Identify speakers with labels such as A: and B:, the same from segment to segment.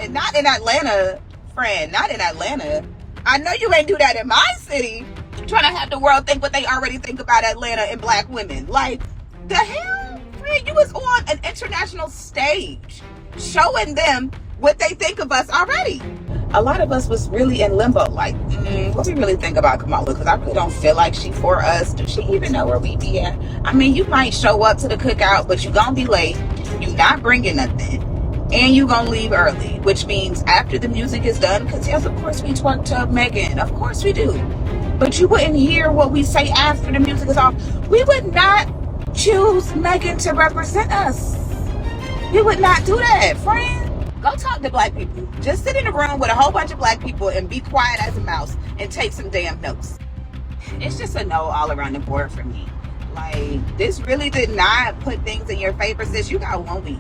A: And not in Atlanta, friend, not in Atlanta. I know you ain't do that in my city. Trying to have the world think what they already think about Atlanta and black women. Like, the hell? Friend, you was on an international stage showing them what they think of us already. A lot of us was really in limbo, like, what do we really think about Kamala? Because I really don't feel like she for us. Does she even know where we be at? I mean, you might show up to the cookout, but you gonna be late. You not bringing nothing. And you gonna leave early, which means after the music is done, because yes, of course we twerk to Megan. Of course we do. But you wouldn't hear what we say after the music is off. We would not choose Megan to represent us. We would not do that, friend. Go talk to black people. Just sit in a room with a whole bunch of black people and be quiet as a mouse and take some damn notes. It's just a no all around the board for me. Like, this really did not put things in your favor, sis. You got 1 week.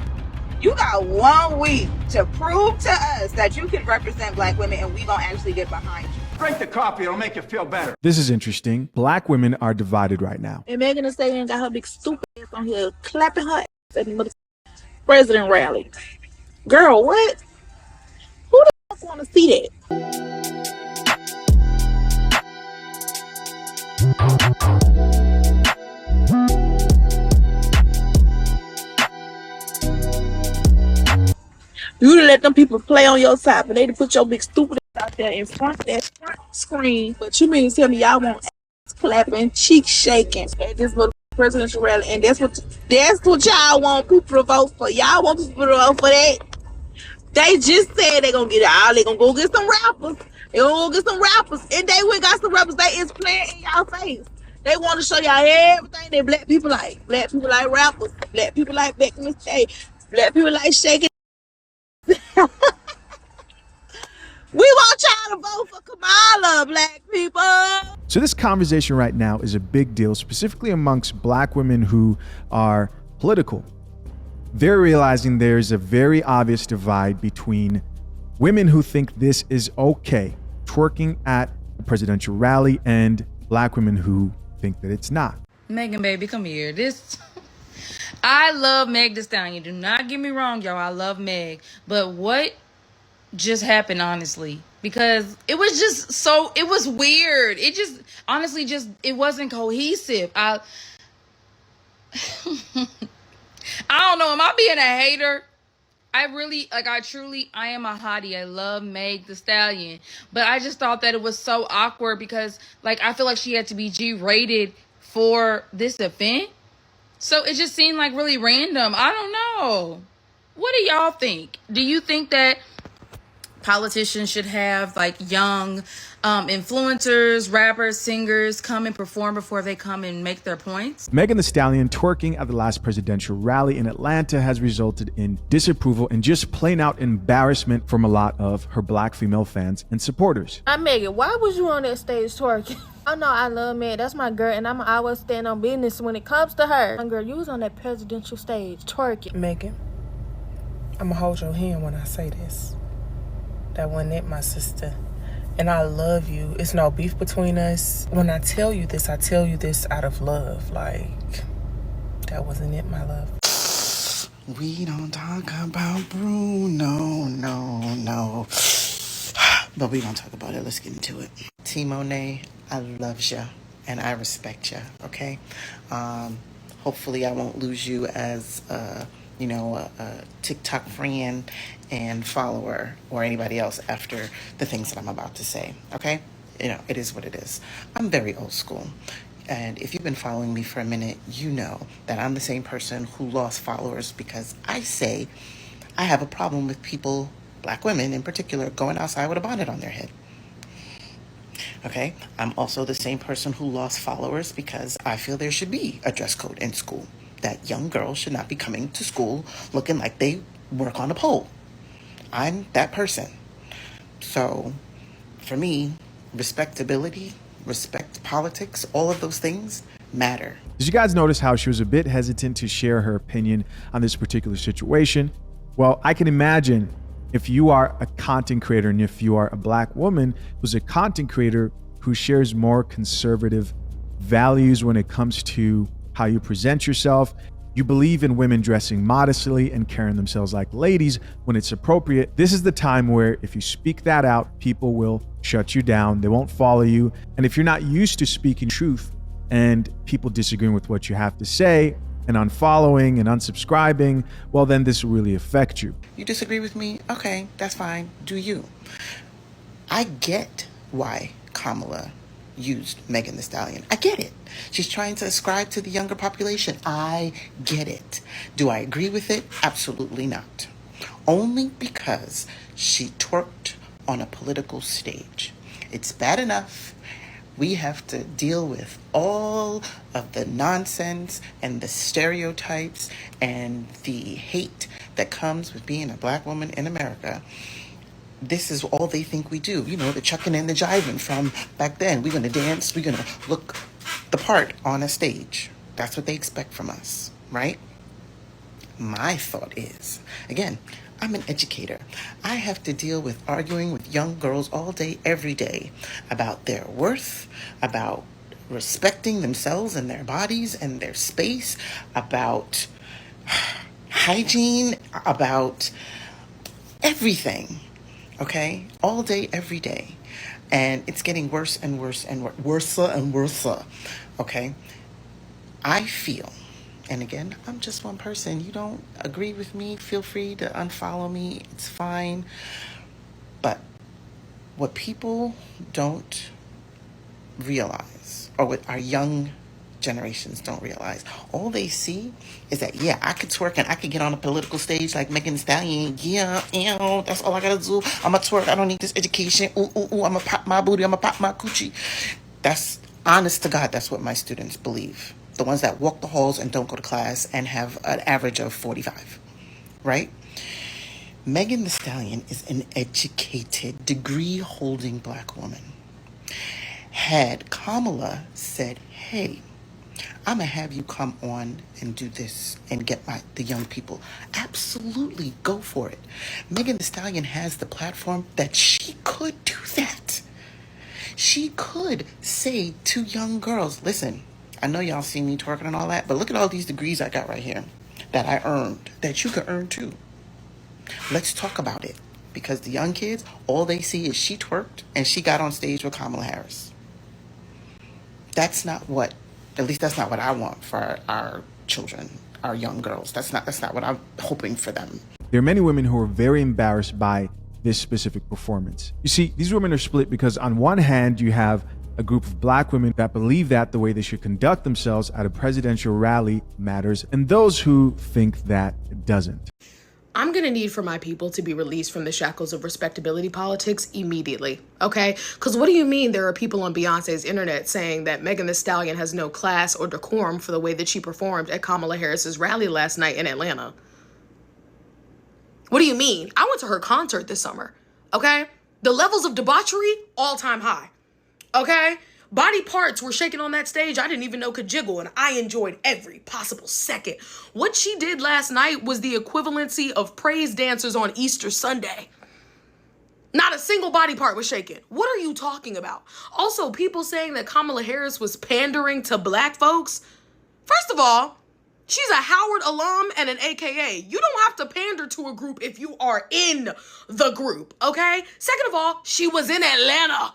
A: You got 1 week to prove to us that you can represent black women, and we gonna actually get behind you.
B: Drink the coffee, it'll make you feel better.
C: This is interesting. Black women are divided right now.
D: And Megan Thee Stallion got her big stupid ass on here clapping her ass at the president rally. Girl, what? Who the fuck want to see that? You to let them people play on your side, but they to put your big stupid ass out there in front of that front screen. But you mean to tell me y'all want ass clapping, cheek shaking at this presidential rally, and that's what y'all want people to vote for. Y'all want people to vote for that. They just said they gonna get out. They gonna go get some rappers. And they went got some rappers. They is playing in y'all face. They want to show y'all everything that black people like. Black people like rappers. Black people like Megan Thee Stallion. Black people like shaking. We want y'all to vote for Kamala, black people.
C: So this conversation right now is a big deal, specifically amongst black women who are political. They're realizing there's a very obvious divide between women who think this is okay, twerking at a presidential rally, and black women who think that it's not.
E: Megan, baby, come here. I love Meg Thee Stallion. Do not get me wrong, y'all. I love Meg. But what just happened, honestly? Because it was weird. It just, honestly, it wasn't cohesive. I don't know. Am I being a hater? I am a hottie. I love Meg Thee Stallion. But I just thought that it was so awkward because, like, I feel like she had to be G-rated for this event. So it just seemed like really random. I don't know. What do y'all think? Do you think that politicians should have like young influencers, rappers, singers come and perform before they come and make their points?
C: Megan Thee Stallion twerking at the last presidential rally in Atlanta has resulted in disapproval and just plain out embarrassment from a lot of her black female fans and supporters.
D: Megan, why was you on that stage twerking? Oh no, I love Meg. That's my girl, and I'm always stand on business when it comes to her. Girl, you was on that presidential stage twerking.
F: Megan, I'm gonna hold your hand when I say this. That wasn't it, my sister. And I love you. It's no beef between us. When I tell you this out of love. Like, that wasn't it, my love.
G: We don't talk about Bruno, no. But we gonna talk about it. Let's get into it. T. Monet, I love ya and I respect ya, okay? Hopefully I won't lose you as a TikTok friend and follower or anybody else after the things that I'm about to say, okay? It is what it is. I'm very old school. And if you've been following me for a minute, you know that I'm the same person who lost followers because I say I have a problem with people, black women in particular, going outside with a bonnet on their head. Okay, I'm also the same person who lost followers because I feel there should be a dress code in school. That young girls should not be coming to school looking like they work on a pole. I'm that person. So for me, respectability, respect politics, all of those things matter.
C: Did you guys notice how she was a bit hesitant to share her opinion on this particular situation? Well, I can imagine if you are a content creator and if you are a black woman who's a content creator who shares more conservative values when it comes to how you present yourself, You believe in women dressing modestly and carrying themselves like ladies when it's appropriate. This is the time where if you speak that out, people will shut you down. They won't follow you. And if you're not used to speaking truth and people disagreeing with what you have to say and unfollowing and unsubscribing, well, then this will really affect you.
G: You disagree with me? Okay, that's fine. Do you? I get why Kamala used Megan Thee Stallion. I get it. She's trying to ascribe to the younger population. I get it. Do I agree with it? Absolutely not. Only because she twerked on a political stage. It's bad enough we have to deal with all of the nonsense and the stereotypes and the hate that comes with being a black woman in America. This is all they think we do. You know, the chucking and the jiving from back then. We're going to dance. We're going to look the part on a stage. That's what they expect from us, right? My thought is, again, I'm an educator. I have to deal with arguing with young girls all day, every day about their worth, about respecting themselves and their bodies and their space, about hygiene, about everything. Okay? All day, every day. And it's getting worse and worse and worse and worse. Okay? I feel, and again, I'm just one person. You don't agree with me, feel free to unfollow me. It's fine. But what people don't realize, or what our young generations don't realize, all they see is that, yeah, I could twerk and I could get on a political stage like Megan Thee Stallion. Yeah, ew, that's all I gotta do. I'm a twerk. I don't need this education. Ooh, ooh, ooh, I'm gonna pop my booty. I'm gonna pop my coochie. That's, honest to God, that's what my students believe. The ones that walk the halls and don't go to class and have an average of 45, right? Megan Thee Stallion is an educated, degree-holding black woman. Had Kamala said, hey, I'm going to have you come on and do this and get the young people, absolutely go for it. Megan Thee Stallion has the platform that she could do that. She could say to young girls, listen, I know y'all see me twerking and all that, but look at all these degrees I got right here that I earned, that you could earn too. Let's talk about it. Because the young kids, all they see is she twerked and she got on stage with Kamala Harris. That's not what, at least that's not what I want for our children, our young girls. That's not what I'm hoping for them.
C: There are many women who are very embarrassed by this specific performance. You see, these women are split because on one hand, you have a group of black women that believe that the way they should conduct themselves at a presidential rally matters, and those who think that it doesn't.
H: I'm going to need for my people to be released from the shackles of respectability politics immediately, okay? Because what do you mean there are people on Beyonce's internet saying that Megan Thee Stallion has no class or decorum for the way that she performed at Kamala Harris's rally last night in Atlanta? What do you mean? I went to her concert this summer, okay? The levels of debauchery, all-time high, okay? Body parts were shaking on that stage I didn't even know could jiggle, and I enjoyed every possible second. What she did last night was the equivalency of praise dancers on Easter Sunday. Not a single body part was shaking. What are you talking about? Also, people saying that Kamala Harris was pandering to black folks. First of all, she's a Howard alum and an AKA. You don't have to pander to a group if you are in the group, okay? Second of all, she was in Atlanta.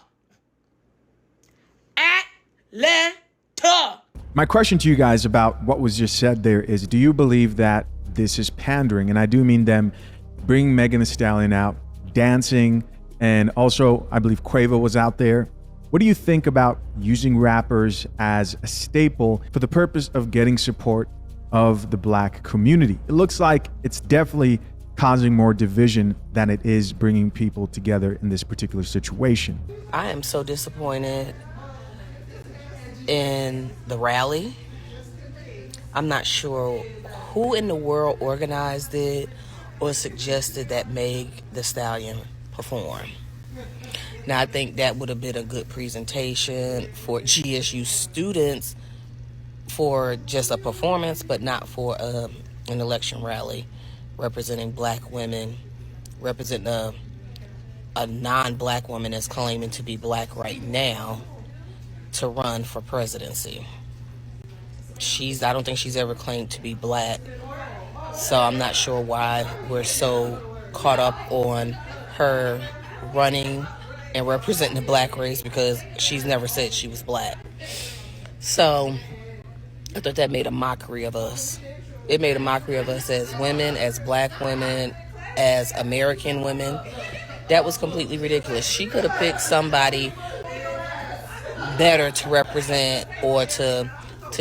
H: Atlanta.
C: My question to you guys about what was just said there is, do you believe that this is pandering? And I do mean them bringing Megan Thee Stallion out, dancing, and also I believe Quavo was out there. What do you think about using rappers as a staple for the purpose of getting support of the black community? It looks like it's definitely causing more division than it is bringing people together in this particular situation.
I: I am so disappointed in the rally. I'm not sure who in the world organized it or suggested that Meg Thee Stallion perform. Now, I think that would have been a good presentation for GSU students for just a performance, but not for an election rally representing black women, representing a non-black woman that's claiming to be black right now to run for presidency. I don't think she's ever claimed to be black. So I'm not sure why we're so caught up on her running and representing the black race, because she's never said she was black. So I thought that made a mockery of us. It made a mockery of us as women, as black women, as American women. That was completely ridiculous. She could have picked somebody better to represent, or to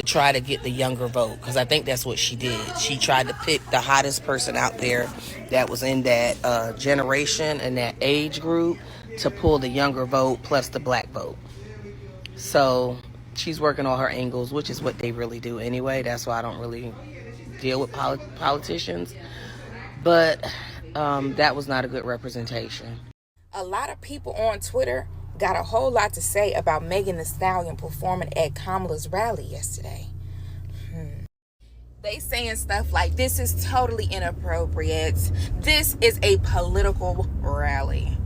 I: try to get the younger vote, because I think that's what she did. She tried to pick the hottest person out there that was in that generation and that age group to pull the younger vote plus the black vote. So she's working all her angles, which is what they really do anyway. That's why I don't really deal with politicians. But that was not a good representation.
J: A lot of people on Twitter got a whole lot to say about Megan Thee Stallion performing at Kamala's rally yesterday. They saying stuff like, this is totally inappropriate. This is a political rally.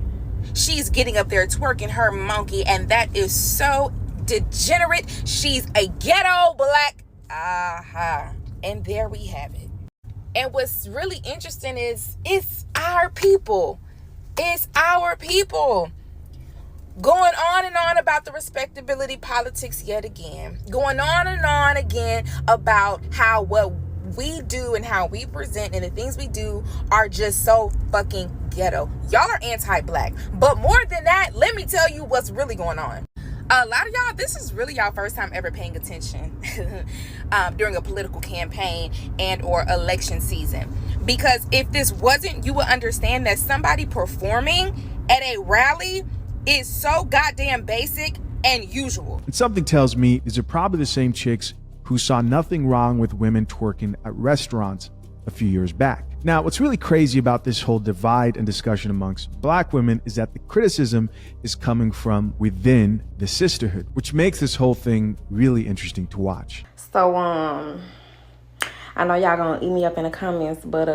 J: She's getting up there twerking her monkey, and that is so degenerate. She's a ghetto black. And there we have it. And what's really interesting is it's our people. It's our people. Going on and on about the respectability politics yet again. Going on and on again about how what we do and how we present and the things we do are just so fucking ghetto. Y'all are anti-black. But more than that, let me tell you what's really going on. A lot of y'all, this is really y'all first time ever paying attention during a political campaign and or election season. Because if this wasn't, you would understand that somebody performing at a rally is so goddamn basic and usual.
C: And something tells me these are probably the same chicks who saw nothing wrong with women twerking at restaurants a few years back. Now, what's really crazy about this whole divide and discussion amongst black women is that the criticism is coming from within the sisterhood, which makes this whole thing really interesting to watch.
K: So, I know y'all gonna eat me up in the comments, but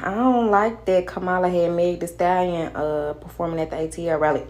K: I don't like that Kamala had Meg Thee Stallion performing at the ATL rally.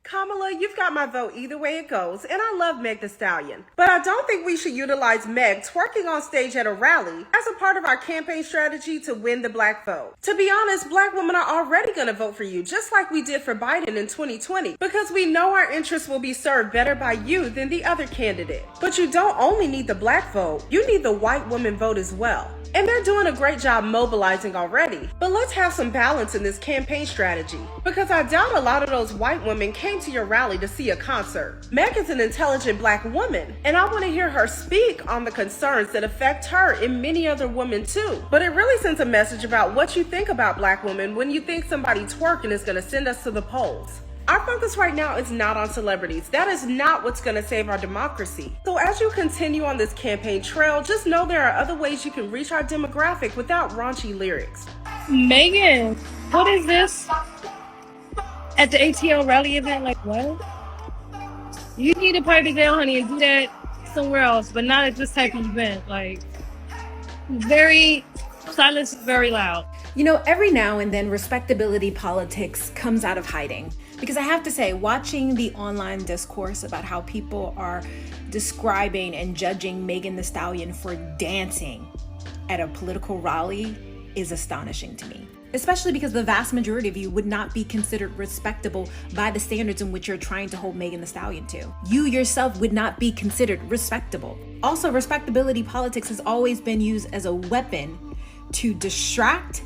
L: Kamala, you've got my vote either way it goes, and I love Meg Thee Stallion. But I don't think we should utilize Meg twerking on stage at a rally as a part of our campaign strategy to win the black vote. To be honest, black women are already going to vote for you, just like we did for Biden in 2020, because we know our interests will be served better by you than the other candidate. But you don't only need the black vote, you need the white woman vote as well. And they're doing a great job mobilizing already. But let's have some balance in this campaign strategy, because I doubt a lot of those white women came to your rally to see a concert. Meg is an intelligent black woman, and I want to hear her speak on the concerns that affect her and many other women too. But it really sends a message about what you think about black women when you think somebody twerking is going to send us to the polls. Our focus right now is not on celebrities. That is not what's going to save our democracy. So as you continue on this campaign trail, just know there are other ways you can reach our demographic without raunchy lyrics.
M: Megan, what is this? At the ATL rally event? Like, what? You need to pipe it down, honey, and do that somewhere else, but not at this type of event. Like, silence is very loud.
N: You know, every now and then respectability politics comes out of hiding. Because I have to say, watching the online discourse about how people are describing and judging Megan Thee Stallion for dancing at a political rally is astonishing to me. Especially because the vast majority of you would not be considered respectable by the standards in which you're trying to hold Megan Thee Stallion to. You yourself would not be considered respectable. Also, respectability politics has always been used as a weapon to distract,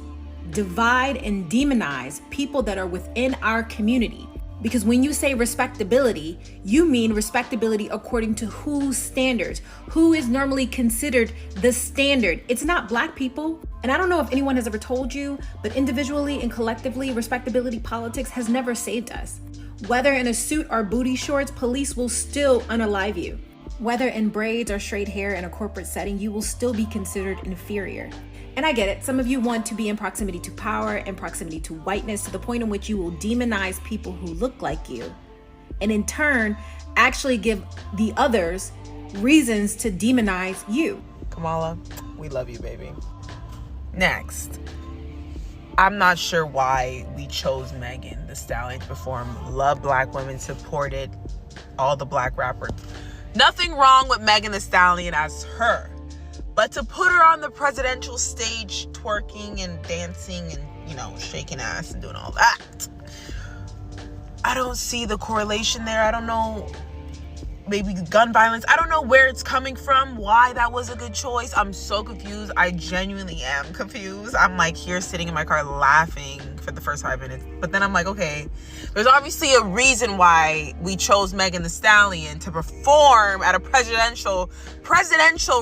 N: divide, and demonize people that are within our community. Because when you say respectability, you mean respectability according to whose standards, who is normally considered the standard. It's not black people. And I don't know if anyone has ever told you, but individually and collectively, respectability politics has never saved us. Whether in a suit or booty shorts, police will still unalive you. Whether in braids or straight hair in a corporate setting, you will still be considered inferior. And I get it, some of you want to be in proximity to power and proximity to whiteness to the point in which you will demonize people who look like you, and in turn, actually give the others reasons to demonize you.
F: Kamala, we love you, baby. Next. I'm not sure why we chose Megan Thee Stallion to perform. Love black women, supported all the black rappers. Nothing wrong with Megan Thee Stallion as her. But to put her on the presidential stage twerking and dancing and, shaking ass and doing all that, I don't see the correlation there. I don't know. Maybe gun violence. I don't know where it's coming from, why that was a good choice. I'm so confused. I genuinely am confused. I'm like here sitting in my car laughing for the first 5 minutes. But then I'm like, okay, there's obviously a reason why we chose Megan Thee Stallion to perform at a presidential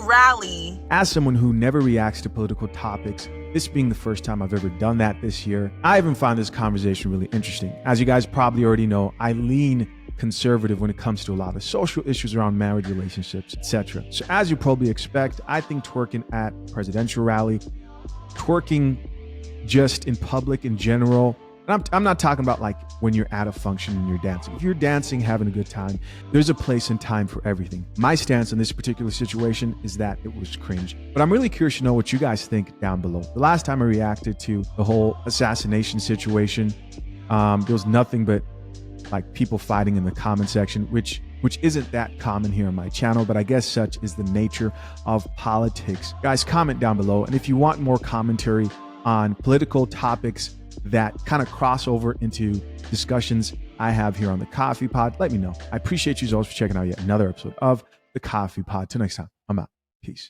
F: rally.
C: As someone who never reacts to political topics, this being the first time I've ever done that this year, I even found this conversation really interesting. As you guys probably already know, I lean conservative when it comes to a lot of social issues around marriage, relationships, etc. So as you probably expect, I think twerking at presidential rally, twerking just in public in general, and I'm not talking about like when you're at a function and you're dancing. If you're dancing, having a good time, there's a place and time for everything. My stance on this particular situation is that it was cringe. But I'm really curious to know what you guys think down below. The last time I reacted to the whole assassination situation, there was nothing but like people fighting in the comment section, which isn't that common here on my channel, but I guess such is the nature of politics. Guys, comment down below. And if you want more commentary on political topics that kind of cross over into discussions I have here on the Coffee Pod, let me know. I appreciate you as always for checking out yet another episode of the Coffee Pod. Till next time, I'm out. Peace.